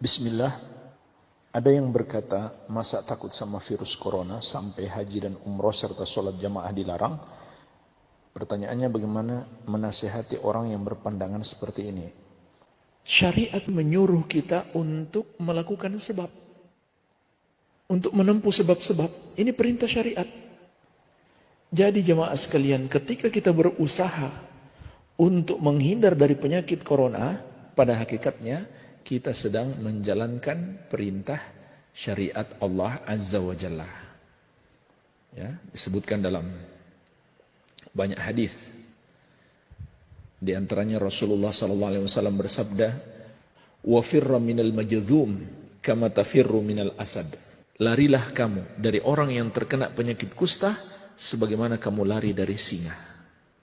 Bismillah, ada yang berkata, masa takut sama virus corona sampai haji dan umroh serta sholat jamaah dilarang? Pertanyaannya, bagaimana menasehati orang yang berpandangan seperti ini? Syariat menyuruh kita untuk melakukan sebab, untuk menempuh sebab-sebab. Ini perintah syariat. Jadi jemaah sekalian, ketika kita berusaha untuk menghindar dari penyakit corona, pada hakikatnya kita sedang menjalankan perintah syariat Allah Azza wa Jalla. Ya, disebutkan dalam banyak hadis. Di antaranya Rasulullah SAW bersabda, "Wa firra minal majdzum kama tafirru minal asad." Larilah kamu dari orang yang terkena penyakit kusta sebagaimana kamu lari dari singa.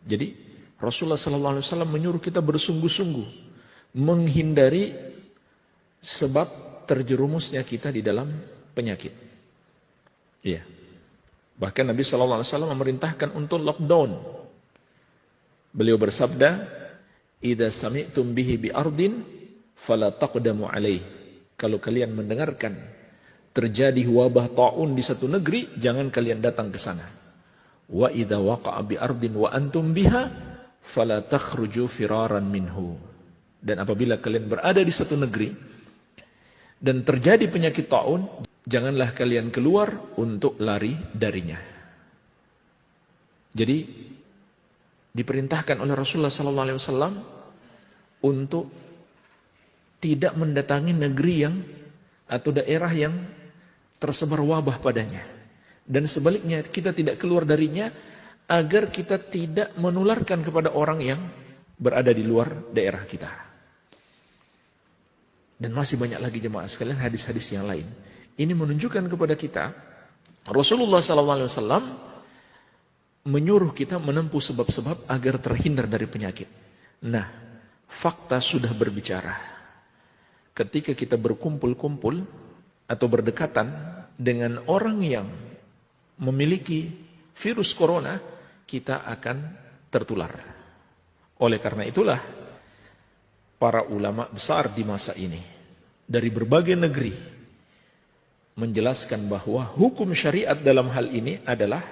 Jadi Rasulullah SAW menyuruh kita bersungguh-sungguh menghindari sebab terjerumusnya kita di dalam penyakit. Iya. Bahkan Nabi SAW memerintahkan untuk lockdown. Beliau bersabda, "Idza sami'tum bihi bi ardin fala taqdamu alaih." Kalau kalian mendengarkan terjadi wabah taun di satu negeri, jangan kalian datang ke sana. Wa idza waqa'a bi ardin wa antum biha fala takhruju firaran minhu. Dan apabila kalian berada di satu negeri dan terjadi penyakit taun, janganlah kalian keluar untuk lari darinya. Jadi diperintahkan oleh Rasulullah SAW untuk tidak mendatangi negeri yang atau daerah yang tersebar wabah padanya. Dan sebaliknya kita tidak keluar darinya agar kita tidak menularkan kepada orang yang berada di luar daerah kita. Dan masih banyak lagi jemaah sekalian hadis-hadis yang lain. Ini menunjukkan kepada kita Rasulullah SAW menyuruh kita menempuh sebab-sebab agar terhindar dari penyakit. Nah, fakta sudah berbicara. Ketika kita berkumpul-kumpul atau berdekatan dengan orang yang memiliki virus corona, kita akan tertular. Oleh karena itulah para ulama besar di masa ini dari berbagai negeri menjelaskan bahwa hukum syariat dalam hal ini adalah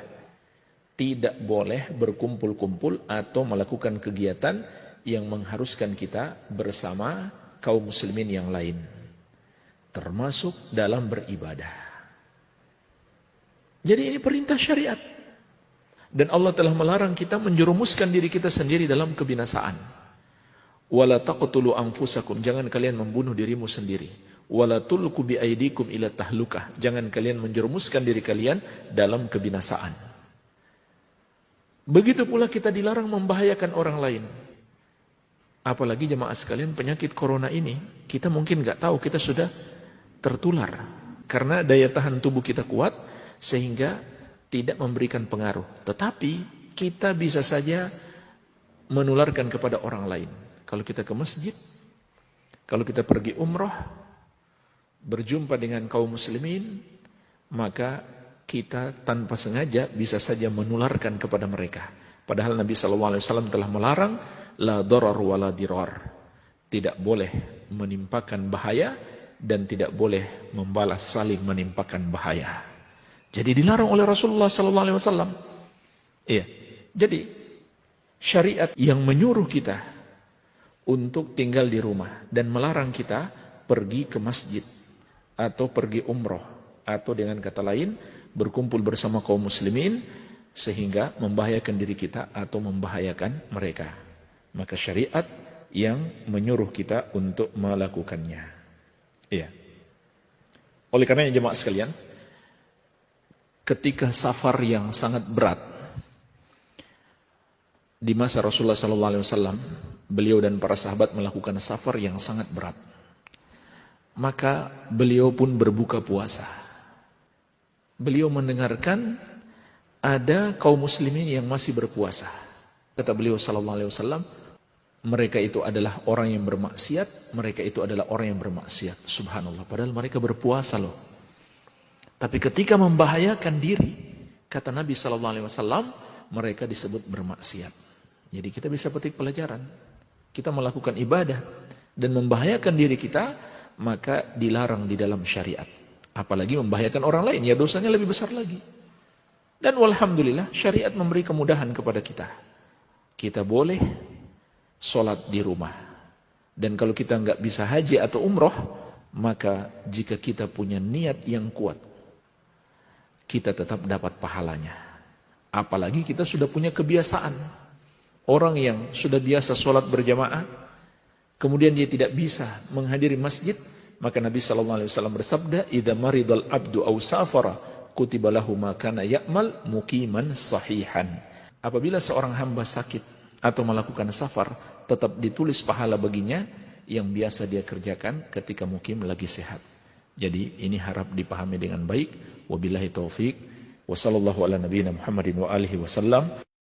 tidak boleh berkumpul-kumpul atau melakukan kegiatan yang mengharuskan kita bersama kaum muslimin yang lain, termasuk dalam beribadah. Jadi ini perintah syariat. Dan Allah telah melarang kita menjerumuskan diri kita sendiri dalam kebinasaan. Wala taqtulu anfusakum, jangan kalian membunuh dirimu sendiri. Wala tulqu biaidikum ila tahlukah, jangan kalian menjerumuskan diri kalian dalam kebinasaan. Begitu pula kita dilarang membahayakan orang lain. Apalagi jemaah sekalian, penyakit corona ini kita mungkin nggak tahu kita sudah tertular karena daya tahan tubuh kita kuat sehingga tidak memberikan pengaruh. Tetapi kita bisa saja menularkan kepada orang lain. Kalau kita ke masjid, kalau kita pergi umroh, berjumpa dengan kaum muslimin, maka kita tanpa sengaja bisa saja menularkan kepada mereka. Padahal Nabi SAW telah melarang, la darar wa la dirar. Tidak boleh menimpakan bahaya dan tidak boleh membalas saling menimpakan bahaya. Jadi dilarang oleh Rasulullah SAW. Iya. Jadi syariat yang menyuruh kita untuk tinggal di rumah dan melarang kita pergi ke masjid atau pergi umroh atau dengan kata lain berkumpul bersama kaum muslimin sehingga membahayakan diri kita atau membahayakan mereka. Maka syariat yang menyuruh kita untuk melakukannya. Iya. Oleh karenanya jemaah sekalian, ketika safar yang sangat berat di masa Rasulullah SAW, beliau dan para sahabat melakukan safar yang sangat berat. Maka beliau pun berbuka puasa. Beliau mendengarkan ada kaum muslimin yang masih berpuasa. Kata beliau SAW, mereka itu adalah orang yang bermaksiat, mereka itu adalah orang yang bermaksiat. Subhanallah, padahal mereka berpuasa loh. Tapi ketika membahayakan diri, kata Nabi SAW, mereka disebut bermaksiat. Jadi kita bisa petik pelajaran. Kita melakukan ibadah dan membahayakan diri kita, maka dilarang di dalam syariat. Apalagi membahayakan orang lain, ya dosanya lebih besar lagi. Dan walhamdulillah syariat memberi kemudahan kepada kita. Kita boleh sholat di rumah. Dan kalau kita nggak bisa haji atau umroh, maka jika kita punya niat yang kuat, kita tetap dapat pahalanya. Apalagi kita sudah punya kebiasaan. Orang yang sudah biasa sholat berjamaah, kemudian dia tidak bisa menghadiri masjid, maka Nabi SAW bersabda, "Idza maridal abdu aw safara, kutiba lahu ma kana ya'mal muqiman sahihan." Apabila seorang hamba sakit atau melakukan safar, tetap ditulis pahala baginya yang biasa dia kerjakan ketika mukim lagi sehat. Jadi ini harap dipahami dengan baik. Wabillahi taufik. Wassallallahu ala nabiyina Muhammadin wa alihi wasallam.